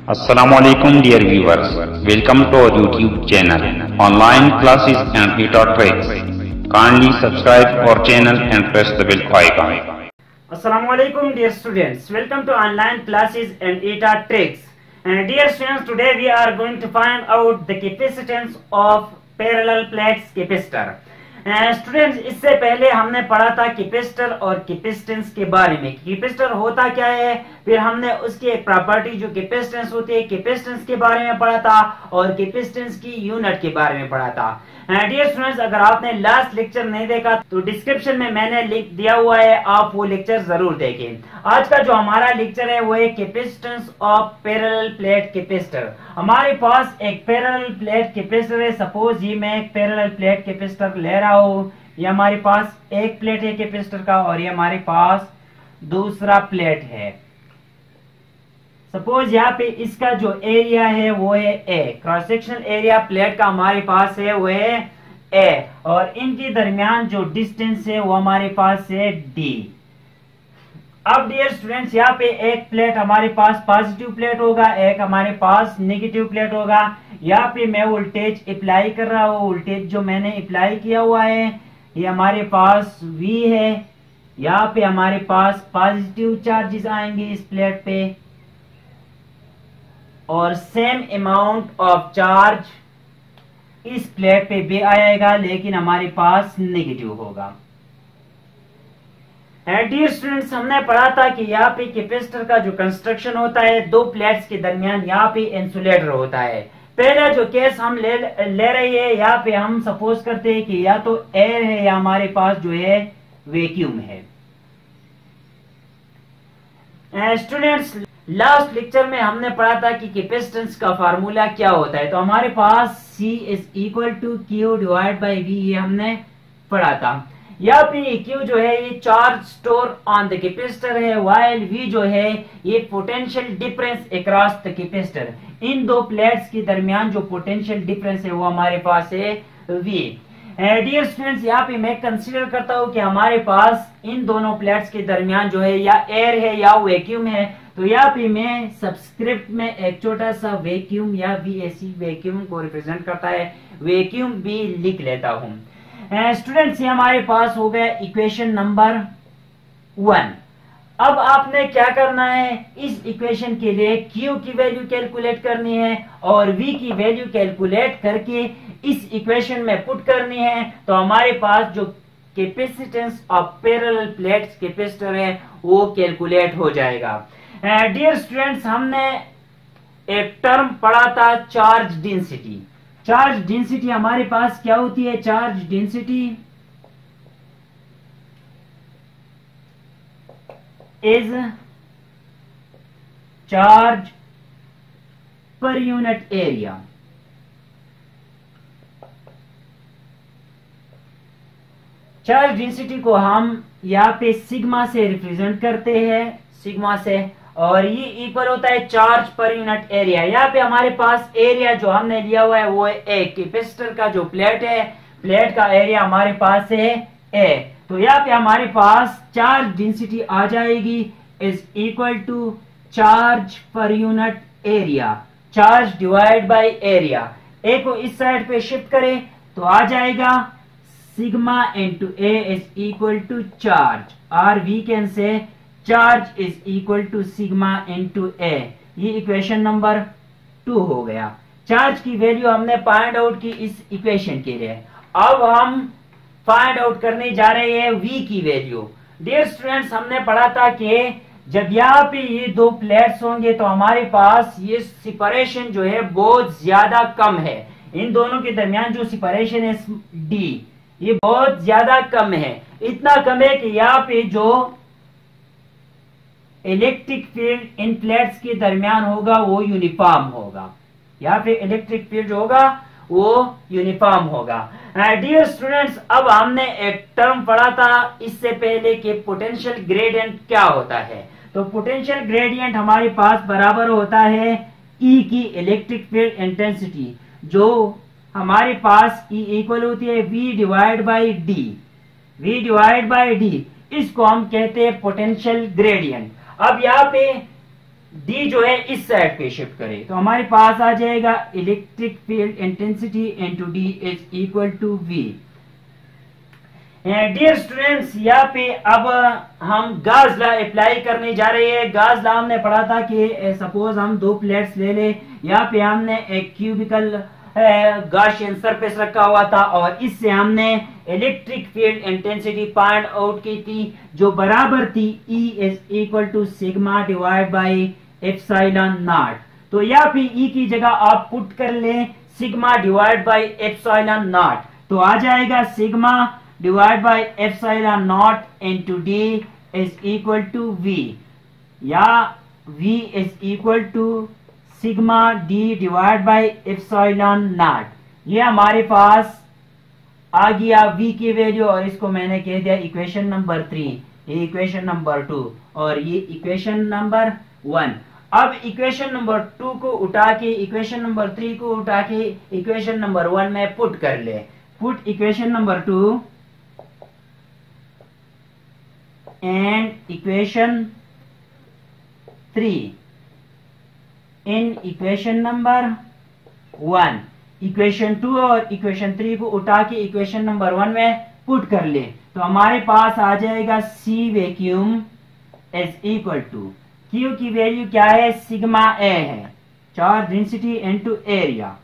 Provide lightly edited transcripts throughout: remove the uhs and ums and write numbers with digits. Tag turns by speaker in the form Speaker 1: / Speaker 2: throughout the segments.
Speaker 1: Assalamualaikum dear viewers, welcome to our YouTube channel, online classes and tutor tricks. Kindly subscribe our channel and press the bell icon.
Speaker 2: Assalamualaikum dear students, welcome to online classes and tutor tricks. And dear students, today we are going to find out the capacitance of parallel plates capacitor. Students, इससे पहले हमने पढ़ा था capacitor और capacitance के बारे में। Capacitor होता क्या है, फिर हमने उसकी एक प्रॉपर्टी जो कैपेसिटेंस होती है कैपेसिटेंस के बारे में पढ़ा था और कैपेसिटेंस की यूनिट के बारे में पढ़ा था। डियर स्टूडेंट्स, अगर आपने लास्ट लेक्चर नहीं देखा तो डिस्क्रिप्शन में मैंने लिंक दिया हुआ है, आप वो लेक्चर जरूर देखें। आज का जो हमारा लेक्चर है वो है capacitance of parallel plate capacitor. हमारे पास एक पैरेलल प्लेट कैपेसिटर है। सपोज ये मैं एक पैरेलल प्लेट कैपेसिटर ले रहा हूँ। ये हमारे पास एक प्लेट है कैपेसिटर का और ये हमारे पास दूसरा प्लेट है। सपोज यहाँ पे इसका जो एरिया है वो है ए, क्रॉस सेक्शनल एरिया प्लेट का हमारे पास है वो है ए, और इनके दरमियान जो डिस्टेंस है वो हमारे पास है डी। अब डियर स्टूडेंट्स, यहाँ पे एक प्लेट हमारे पास पॉजिटिव प्लेट होगा, एक हमारे पास नेगेटिव प्लेट होगा। यहाँ पे मैं वोल्टेज अप्लाई कर रहा हूँ। वोल्टेज जो मैंने अप्लाई किया हुआ है ये हमारे पास V है। यहाँ पे हमारे पास पॉजिटिव चार्जेस आएंगे इस प्लेट पे और सेम अमाउंट ऑफ चार्ज इस प्लेट पे भी आएगा, लेकिन हमारे पास नेगेटिव होगा। डियर स्टूडेंट्स, हमने पढ़ा था कि यहाँ पे कैपेसिटर का जो कंस्ट्रक्शन होता है दो प्लेट्स के दरमियान यहाँ पे इंसुलेटर होता है। पहला जो केस हम ले रहे हैं, यहाँ पे हम सपोज करते हैं कि या तो एयर है या हमारे पास जो है वैक्यूम है। स्टूडेंट्स, लास्ट लेक्चर में हमने पढ़ा था कि कैपेसिटेंस का फार्मूला क्या होता है। तो हमारे पास C is equal to Q divide by V, ये हमने पढ़ा था। यहाँ पे Q जो है ये charge store on the capacitor है, वाइल V जो है ये potential difference across the capacitor. इन दो प्लेट्स के दरमियान जो पोटेंशियल डिफरेंस है वो हमारे पास है V। डियर स्टूडेंट्स, यहाँ पे मैं कंसीडर करता हूँ कि हमारे पास इन दोनों प्लेट्स के दरमियान जो है या एयर है या वैक्यूम है। तो यहाँ पे मैं सबस्क्रिप्ट में एक छोटा सा वैक्यूम या VAC वैक्यूम को रिप्रेजेंट करता है वैक्यूम भी लिख लेता हूँ। स्टूडेंट्स, ये हमारे पास हो गया इक्वेशन नंबर 1। अब आपने क्या करना है, इस इक्वेशन के लिए Q की वैल्यू कैलकुलेट करनी है और V की वैल्यू कैलकुलेट करके इस इक्वेशन में पुट करनी है। तो हमारे पास जो capacitance of parallel plates capacitor है वो कैलकुलेट हो जाएगा। डियर स्टूडेंट्स, हमने एक टर्म पढ़ा था चार्ज डेंसिटी। चार्ज डेंसिटी हमारे पास क्या होती है, charge density is charge per unit area. Charge density को हम यहाँ पे सिग्मा से रिप्रेजेंट करते हैं, सिग्मा से, और ये इक्वल होता है चार्ज पर यूनिट एरिया। यहाँ पे हमारे पास एरिया जो हमने लिया हुआ है वो है ए। कैपेसिटर का जो प्लेट है, प्लेट का एरिया हमारे पास है ए। तो यहाँ पे हमारे पास चार्ज डेंसिटी आ जाएगी is equal to charge per unit area, charge divide by area. A को इस साइड पे शिफ्ट करें तो आ जाएगा sigma into A is equal to charge, और we can say charge is equal to sigma into A. ये equation number 2 हो गया। चार्ज की वैल्यू हमने फाइंड आउट की इस इक्वेशन के लिए। अब हम फाइंड आउट करने जा रहे हैं V की वैल्यू। डियर स्टूडेंट्स, हमने पढ़ा था कि जब यहाँ पे ये दो प्लेट्स होंगे तो हमारे पास ये सेपरेशन जो है बहुत ज्यादा कम है। इन दोनों के दरमियान जो सेपरेशन है D, ये बहुत ज्यादा कम है। इतना कम है कि यहाँ पे जो इलेक्ट्रिक फील्ड इन प्लेट्स के दरमियान होगा वो यूनिफॉर्म होगा। यहाँ पे इलेक्ट्रिक फील्ड जो होगा वो यूनिफॉर्म होगा। डियर स्टूडेंट्स, अब हमने एक टर्म पढ़ा था इससे पहले कि पोटेंशियल ग्रेडियंट क्या होता है। तो पोटेंशियल ग्रेडियंट हमारे पास बराबर होता है E की इलेक्ट्रिक फील्ड इंटेंसिटी, जो हमारे पास E इक्वल होती है V divide by D. V divide by D, इसको हम कहते हैं पोटेंशियल ग्रेडियंट। अब यहाँ पे डी जो है इस साइड पे शिफ्ट करें तो हमारे पास आ जाएगा electric field intensity into D is equal to V. Dear students, यहाँ पे अब हम गाज लॉ अप्लाई करने जा रहे हैं। गाज लॉ हमने पढ़ा था कि सपोज हम दो प्लेट्स ले ले, यहाँ पे हमने एक क्यूबिकल गॉसियन सरफेस रखा हुआ था और इससे हमने electric field intensity find out की थी जो बराबर थी E is equal to sigma divide by epsilon naught. तो यहाँ पे E की जगह आप पुट कर ले sigma divide by epsilon naught, तो आ जाएगा sigma divide by epsilon naught into D is equal to V, या V is equal to sigma D divide by epsilon naught. ये हमारे पास आ गया V की वैल्यू और इसको मैंने कह दिया इक्वेशन नंबर 3, ये इक्वेशन नंबर 2 और ये इक्वेशन नंबर 1। अब इक्वेशन नंबर 2 को उठा के इक्वेशन नंबर 3 को उठा के इक्वेशन नंबर 1 में पुट कर ले। Put equation number 2 and equation 3 in equation number 1। Equation 2 और इक्वेशन 3 को उठा के इक्वेशन नंबर 1 में पुट कर ले तो हमारे पास आ जाएगा C vacuum is equal to Q की वैल्यू क्या है, सिग्मा A है, charge density into area,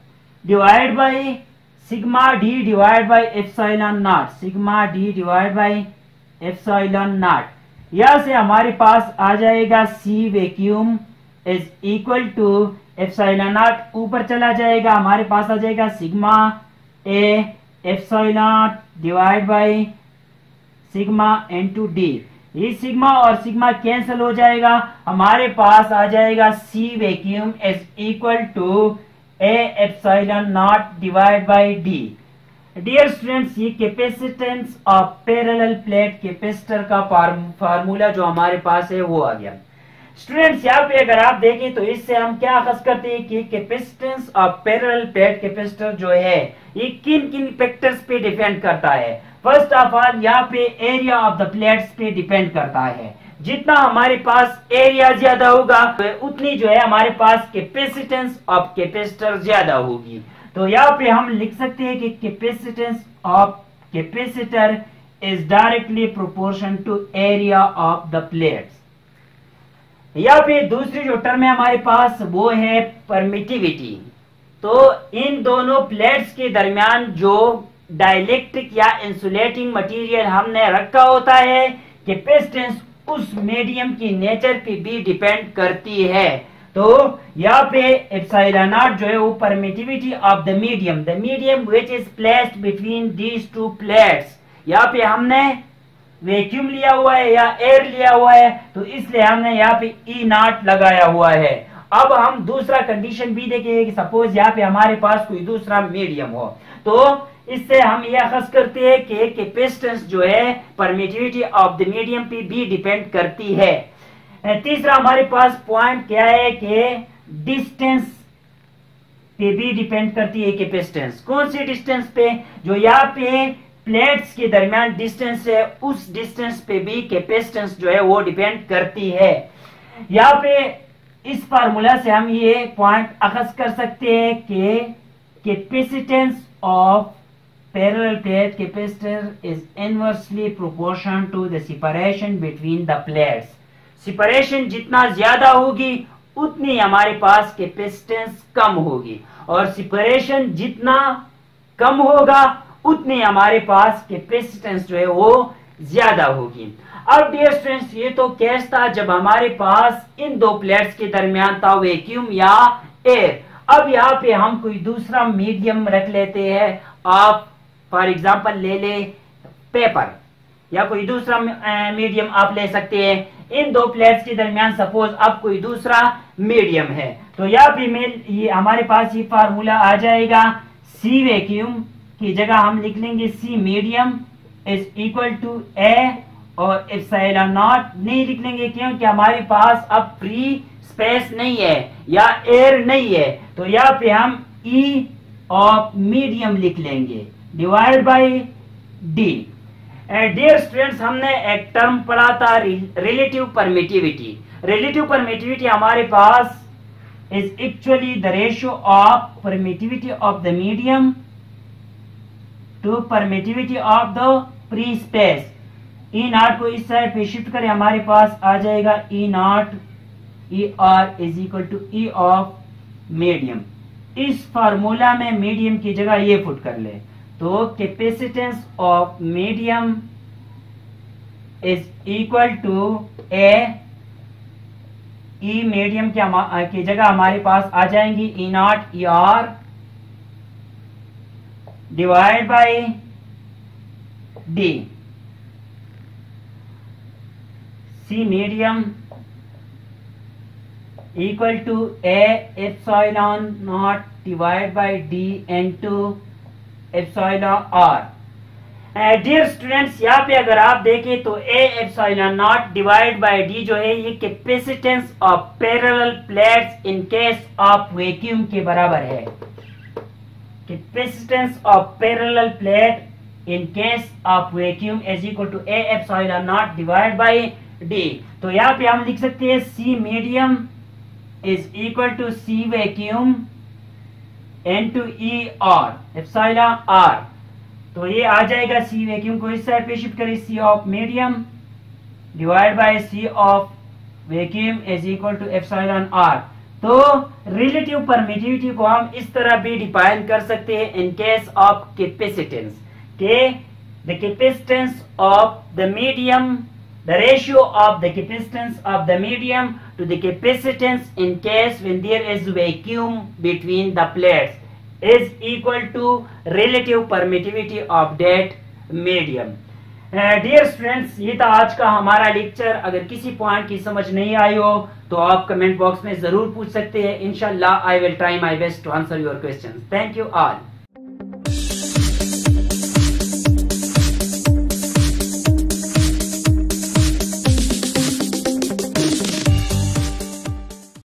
Speaker 2: divide by sigma D divide by epsilon naught, sigma D divide by epsilon naught. यहां से हमारे पास आ जाएगा C vacuum is equal to epsilon naught, ऊपर चला जाएगा हमारे पास आ जाएगा sigma A epsilon divide by sigma into D. ये सिग्मा और सिग्मा कैंसिल हो जाएगा, हमारे पास आ जाएगा C vacuum is equal to A epsilon nought divide by D. Dear students, ये capacitance of parallel plate capacitor का फार्मूला जो हमारे पास है वो आ गया। स्टूडेंट्स, यहाँ पे अगर आप देखें तो इससे हम क्या अखज़ करते हैं कि capacitance of parallel plate capacitor जो है ये किन किन फैक्टर्स पे डिपेंड करता है। फर्स्ट ऑफ ऑल यहाँ पे एरिया ऑफ द प्लेट्स पे डिपेंड करता है, जितना हमारे पास एरिया ज्यादा होगा उतनी जो है हमारे पास कैपेसिटेंस ऑफ कैपेसिटर ज्यादा होगी। तो यहाँ पे हम लिख सकते हैं कि capacitance of capacitor is directly proportion to area of the plates. यहाँ पे दूसरी जो टर्म है हमारे पास वो है परमिटिविटी। तो इन दोनों प्लेट्स के दरमियान जो डाइलेक्ट्रिक या इंसुलेटिंग मटेरियल हमने रखा होता है, कैपेसिटेंस उस मीडियम की नेचर पे भी डिपेंड करती है। तो यहाँ पे एप्सिलॉन नॉट जो है वो permittivity of the medium which is placed between these two plates. यहाँ पे हमने वैक्यूम लिया हुआ है या एयर लिया हुआ है तो इसलिए हमने यहाँ पे E नॉट लगाया हुआ है। अब हम दूसरा कंडीशन भी देखेंगे कि सपोज यहाँ पे हमारे पास कोई दूसरा मीडियम हो, तो इससे हम यह अखज़ करते हैं कि कैपेसिटेंस जो है परमिटिविटी ऑफ द मीडियम पे भी डिपेंड करती है। तीसरा हमारे पास पॉइंट क्या है कि डिस्टेंस पे भी डिपेंड करती है कैपेसिटेंस। कौन सी डिस्टेंस पे, जो यहाँ पे प्लेट्स के दरमियान डिस्टेंस है उस डिस्टेंस पे भी कैपेसिटेंस जो है वो डिपेंड करती है। यहाँ पे इस फार्मूला से हम ये पॉइंट अखज़ कर सकते हैं कि capacitance of parallel plate capacitor is inversely proportional to the separation between the plates. Separation जितना ज्यादा होगी उतनी हमारे पास कैपेसिटेंस कम होगी और सेपरेशन जितना कम होगा उतनी हमारे पास कैपेसिटेंस जो है वो ज्यादा होगी। अब डियर स्टूडेंट्स, ये तो केस था जब हमारे पास इन दो प्लेट्स के दरमियान था वैक्यूम या एयर। अब यहाँ पे हम कोई दूसरा मीडियम रख लेते हैं। आप फॉर एग्जांपल ले ले पेपर या कोई दूसरा मीडियम आप ले सकते हैं। इन दो प्लेट्स के दरमियान सपोज अब कोई दूसरा मीडियम है तो यहाँ पे ये हमारे पास ये फार्मूला आ जाएगा। C वैक्यूम की जगह हम लिख लेंगे C medium is equal to A और एप्सिलॉन नॉट नहीं लिख लेंगे क्योंकि हमारे पास अब फ्री स्पेस नहीं है या एयर नहीं है, तो यहाँ पे हम E ऑफ मीडियम लिख लेंगे divide by D। Dear students, हमने एक टर्म पढ़ा था रिलेटिव परमिटिविटी। रिलेटिव परमिटिविटी हमारे पास is actually the ratio of permittivity of the medium to permittivity of the free space. E naught को इस साइड पे शिफ्ट करें, हमारे पास आ जाएगा E naught ER is equal to E of medium. इस फार्मूला में मीडियम की जगह ये पुट कर ले, तो capacitance of medium is equal to A E medium की जगह हमारे पास आ जाएंगी E nought E R divide by D. C medium equal to A epsilon nought divide by D into epsilon R. Dear students, यहाँ पे अगर आप देखें तो A epsilon nought divide by D जो है ये capacitance of parallel plates in case of vacuum के बराबर है. Capacitance of parallel plate in case of vacuum is equal to A epsilon nought divide by D. तो यहाँ पे हम लिख सकते हैं C medium is equal to C vacuum into E R epsilon R. तो ये आ जाएगा सी वैक्यूम को इस साइड पे शिफ्ट करें, C of medium divide by C of vacuum is equal to epsilon R. तो रिलेटिव परमिटिविटी को हम इस तरह भी डिफाइन कर सकते हैं इन केस ऑफ कैपेसिटेंस के the capacitance of the medium, the ratio of the capacitance of the medium to the capacitance in case when there is vacuum between the plates is equal to relative permittivity of that medium. Dear students, ये था आज का हमारा lecture. अगर किसी point की समझ नहीं आई हो तो आप कमेंट बॉक्स में जरूर पूछ सकते हैं. इंशाल्लाह I will try my best to answer your questions. Thank you all.